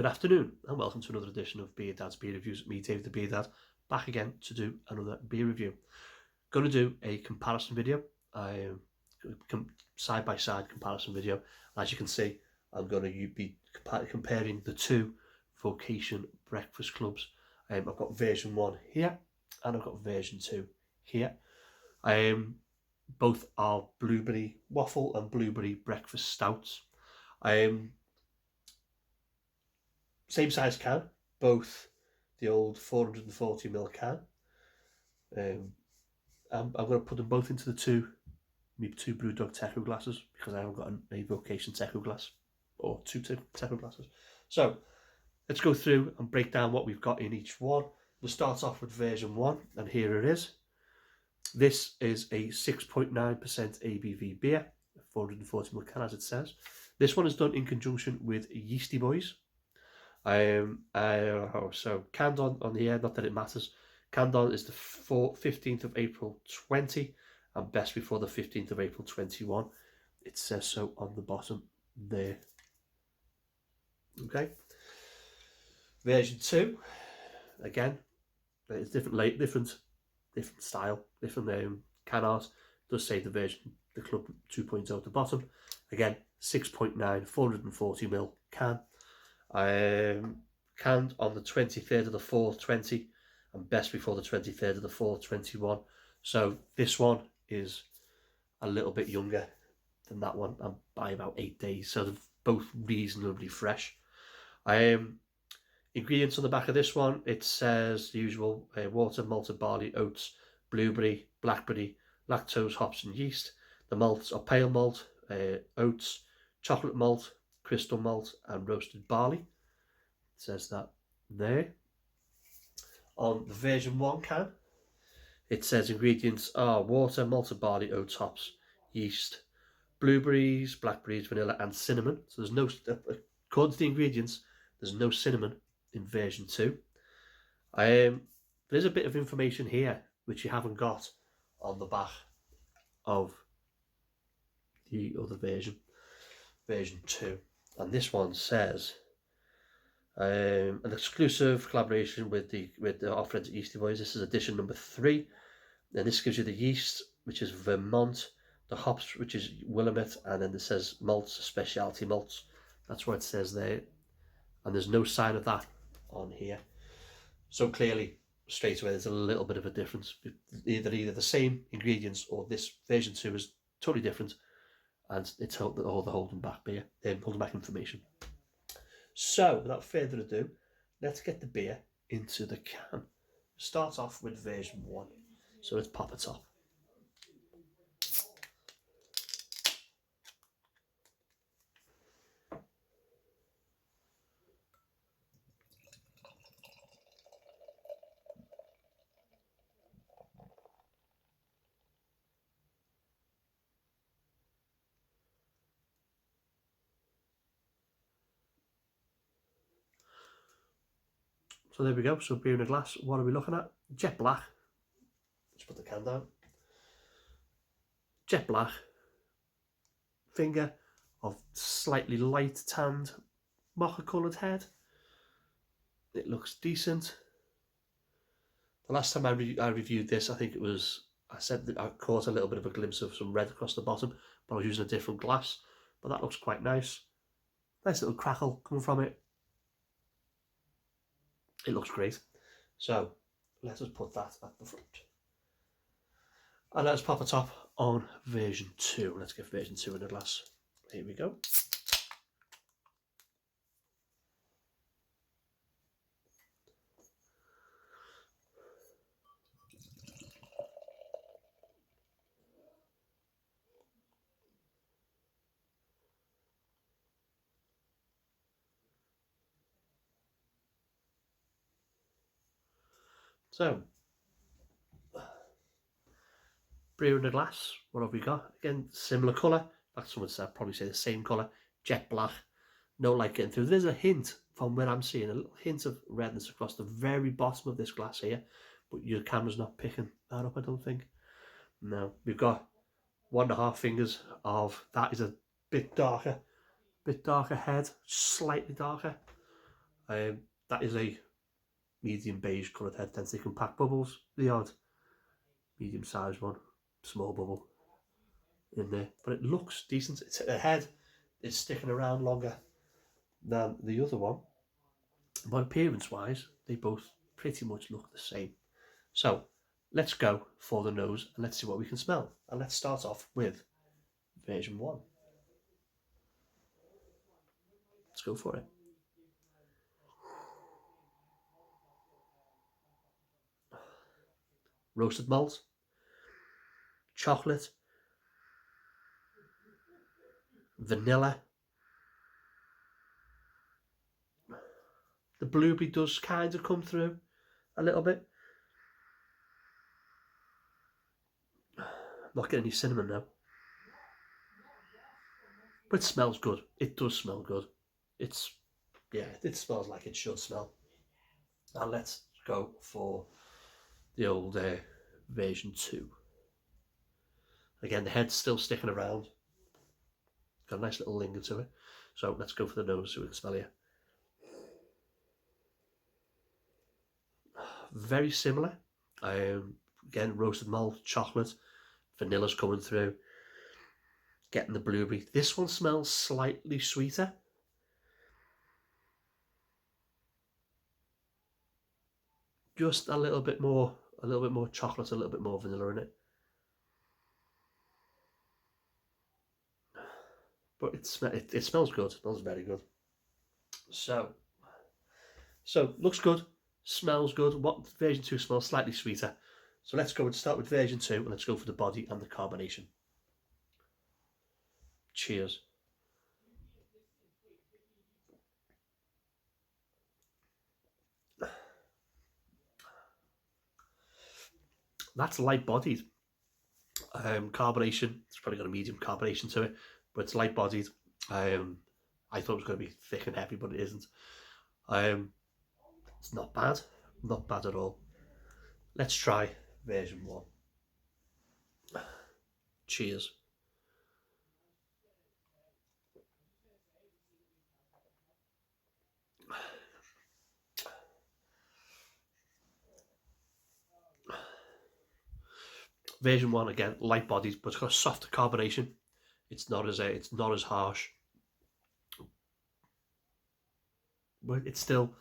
Good afternoon and welcome to another edition of Beer Dad's Beer Reviews. Me, Dave the Beer Dad, back again to do another beer review. Going to do a comparison video, side-by-side comparison video. As you can see, I'm going to be comparing the two Vocation breakfast clubs. I've got version 1 here and I've got version 2 here. Both are blueberry waffle and blueberry breakfast stouts. Same size can, both the old 440ml can. I'm going to put them both into the two Brewdog Teco glasses because I haven't got a Vocation Teco glass or two Teco glasses. So let's go through and break down what we've got in each one. We'll start off with version 1, and here it is. This is a 6.9% ABV beer, 440ml can as it says. This one is done in conjunction with Yeastie Boys. So canned on the air, not that it matters. Canned on is the 15th of April 20 and best before the 15th of April 21. It says so on the bottom there. Okay. Version 2, again, it's different style, different can art. It does say the Club 2.0 at the bottom. Again, 6.9, 440ml can. Canned on the 23rd of the 4th 20 and best before the 23rd of the 4th 21. So this one is a little bit younger than that one, and by about 8 days, so they're both reasonably fresh. Ingredients on the back of this one, it says the usual: water, malted barley, oats, blueberry, blackberry, lactose, hops and yeast. The malts are pale malt, oats, chocolate malt, crystal malt and roasted barley. It says that there. On the version 1 can, it says ingredients are water, malted barley, oats, hops, yeast, blueberries, blackberries, vanilla and cinnamon. So there's no, according to the ingredients, there's no cinnamon in version 2. There's a bit of information here which you haven't got on the back of the other version, version 2. And this one says an exclusive collaboration with our friends at Yeastie Boys. This is edition number 3, and this gives you the yeast, which is Vermont, the hops, which is Willamette, and then it says malts, specialty malts. That's what it says there, and there's no sign of that on here. So clearly, straight away, there's a little bit of a difference. Either the same ingredients, or this version 2 is totally different, and it's all the holding back beer, holding back information. So without further ado, let's get the beer into the can. Start off with version 1. So let's pop it up. So there we go, so beer in a glass. What are we looking at? Jet black. Let's put the can down. Jet black. Finger of slightly light tanned mocha coloured head. It looks decent. The last time I reviewed this, I think it was, I said that I caught a little bit of a glimpse of some red across the bottom, but I was using a different glass. But that looks quite nice. Nice little crackle coming from it. It looks great. So let us put that at the front. And let's pop a top on version 2. Let's get version 2 in a glass. Here we go. So, beer in a glass. What have we got? Again, similar colour. In fact, someone said probably say the same colour. Jet black. No light getting through. There's a hint from where I'm seeing a little hint of redness across the very bottom of this glass here, but your camera's not picking that up, I don't think. No, we've got 1.5 fingers of that is a bit darker head, slightly darker. That is a medium beige coloured head, hence they can pack bubbles. The odd medium sized one, small bubble in there, but it looks decent. It's the head is sticking around longer than the other one, but appearance wise they both pretty much look the same. So let's go for the nose and let's see what we can smell, and let's start off with version 1. Let's go for it. Roasted malt, chocolate, vanilla. The blueberry does kind of come through a little bit. Not getting any cinnamon now. But it smells good. It does smell good. Yeah, it smells like it should smell. And let's go for the old version 2. Again, the head's still sticking around. Got a nice little linger to it. So let's go for the nose so we can smell here. Very similar. Again, roasted malt, chocolate, vanilla's coming through. Getting the blueberry. This one smells slightly sweeter. Just a little bit more chocolate, a little bit more vanilla in it. But it smells good. It smells very good. So looks good, smells good. What version 2 smells slightly sweeter. So let's go and start with version 2 and let's go for the body and the carbonation. Cheers. That's light bodied. Carbonation, it's probably got a medium carbonation to it, but it's light bodied. I thought it was going to be thick and heavy, but it isn't. It's not bad at all. Let's try version 1. Cheers. Version 1 again, light bodied, but it's got a softer carbonation. It's not as harsh, but it's still,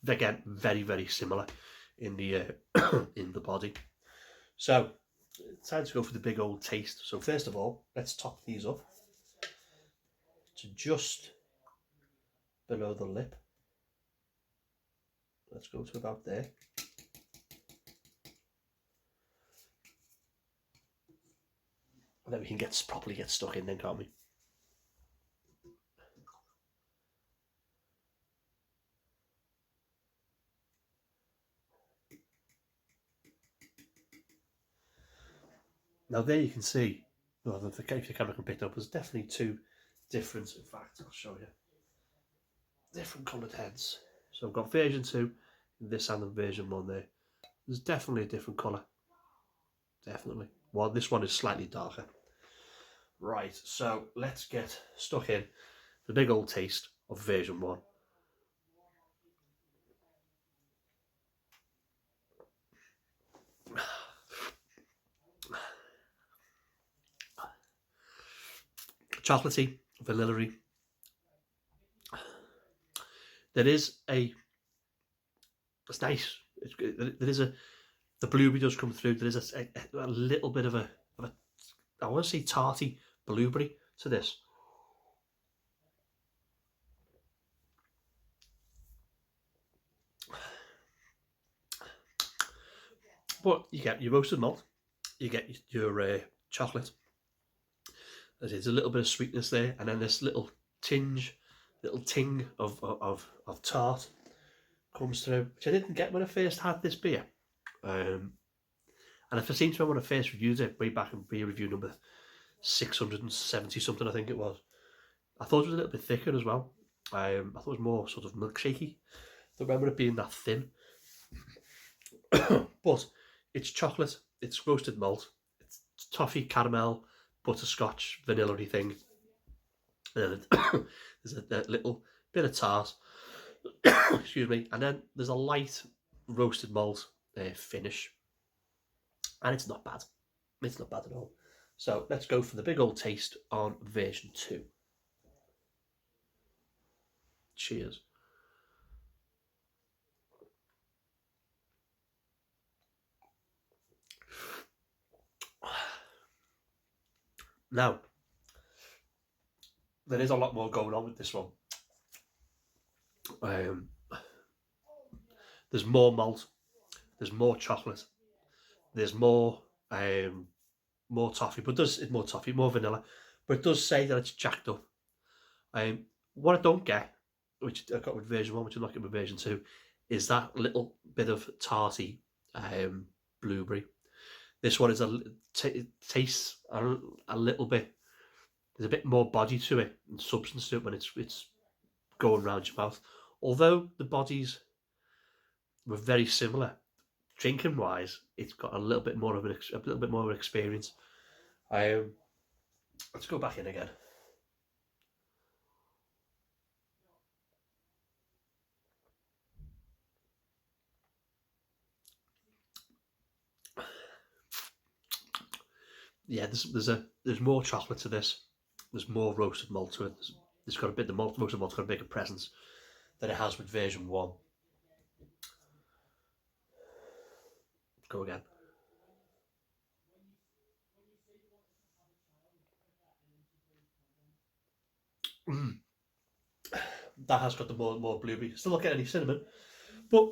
again, very, very similar in the in the body. So it's time to go for the big old taste. So first of all, let's top these up to just below the lip. Let's go to about there. And then we can properly get stuck in then, can't we? Now there you can see, well, if the camera can pick it up, there's definitely two different, in fact, I'll show you, different coloured heads. So I've got version 2, this and the version 1 there. There's definitely a different colour. Definitely. Well, this one is slightly darker. Right, so let's get stuck in the big old taste of version 1. Chocolatey, vanilla-y. It's nice. The blueberry does come through. There is a little bit of a, I want to say tarty blueberry to this. But you get your roasted malt, you get your chocolate. There's a little bit of sweetness there, and then this little ting of tart comes through, which I didn't get when I first had this beer. And if I seem to remember when I first reviewed it, way back in beer review number 670 something, I think it was, I thought it was a little bit thicker as well. I thought it was more sort of milkshakey. I don't remember it being that thin. But it's chocolate, it's roasted malt, it's toffee, caramel, butterscotch, vanilla-y thing. And there's a little bit of tart. Excuse me. And then there's a light roasted malt finish, and it's not bad. It's not bad at all. So let's go for the big old taste on version 2. Cheers. Now, there is a lot more going on with this one. There's more malt, there's more chocolate, there's more toffee, but it's more toffee, more vanilla. But it does say that it's jacked up. What I don't get, which I got with version 1, which I'm not getting with version 2, is that little bit of tarty blueberry. This one is tastes a little bit. There's a bit more body to it and substance to it when it's going around your mouth. Although the bodies were very similar, drinking wise, it's got a little bit more of an experience. Let's go back in again. Yeah, there's more chocolate to this. There's more roasted malt to it. It's got a bit. The roasted malt's got a bigger presence than it has with version 1. Go again. That has got the more blueberry. Still not getting any cinnamon, but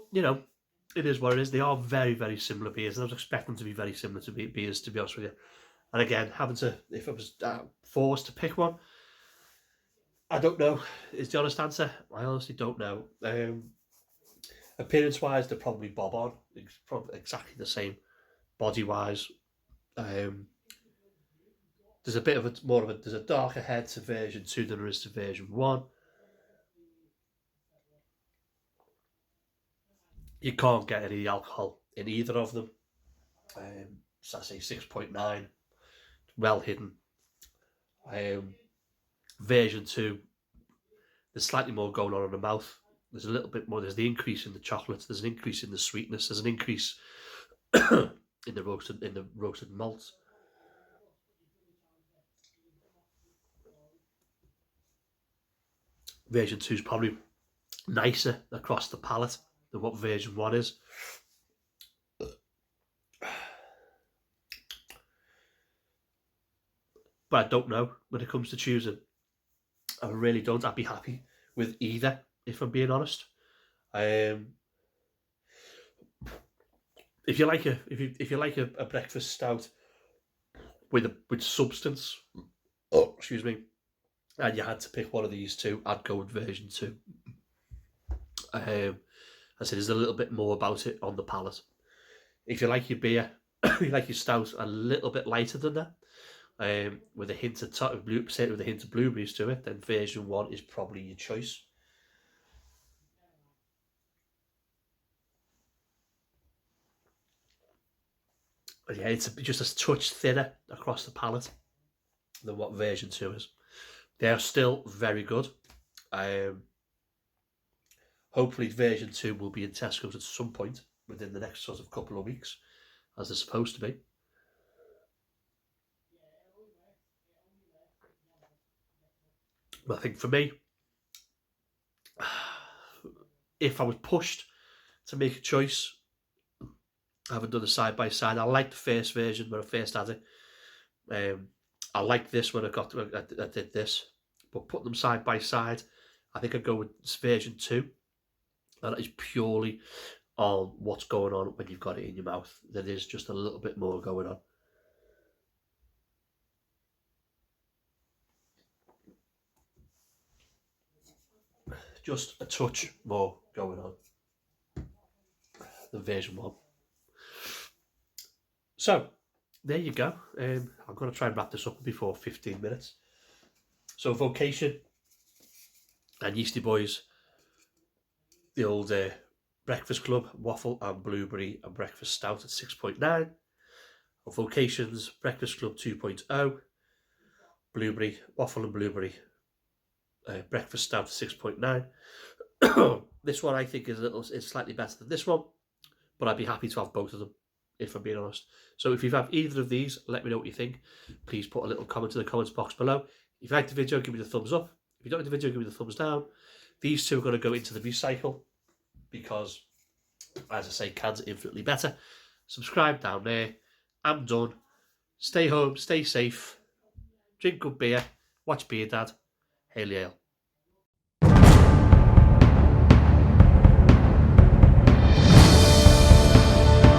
it is what it is. They are very very similar beers, and I was expecting them to be very similar to beers, to be honest with you. And again, if I was forced to pick one, I don't know. Is the honest answer? I honestly don't know. Appearance wise, they're probably bob on. It's probably exactly the same. Body wise, there's a bit of there's a darker head to version 2 than there is to version 1. You can't get any alcohol in either of them. So I say 6.9, well hidden. Version 2, there's slightly more going on in the mouth. There's a little bit more. There's the increase in the chocolate. There's an increase in the sweetness. There's an increase in the roasted malt. Version 2 is probably nicer across the palate than what version 1 is. But I don't know when it comes to choosing. I really don't. I'd be happy with either, if I'm being honest. If you like a breakfast stout with substance, excuse me, and you had to pick one of these two, I'd go with version 2. I said there's a little bit more about it on the palate. If you like your beer, you like your stout a little bit lighter than that, with a hint of blueberries to it, then version 1 is probably your choice. But yeah, it's just a touch thinner across the palate than what version 2 is. They are still very good. Hopefully version 2 will be in Tesco's at some point within the next sort of couple of weeks, as they're supposed to be. But I think for me, if I was pushed to make a choice, I haven't done a side by side. I liked the first version when I first had it. I liked this when I did this, but put them side by side, I think I'd go with version 2. And that is purely on what's going on when you've got it in your mouth. There is just a little bit more going on. Just a touch more going on than version 1. So, there you go. I'm going to try and wrap this up before 15 minutes. So, Vocation and Yeastie Boys, the old Breakfast Club waffle and blueberry and breakfast stout at 6.9. Vocation's Breakfast Club 2.0, blueberry waffle and blueberry breakfast stout at 6.9. This one I think is slightly better than this one, but I'd be happy to have both of them, if I'm being honest. So if you have either of these, let me know what you think. Please put a little comment in the comments box below. If you like the video, give me the thumbs up. If you don't like the video, give me the thumbs down. These two are going to go into the recycle because, as I say, cans are infinitely better. Subscribe down there. I'm done. Stay home, stay safe, drink good beer, watch Beer Dad. Hail Yale.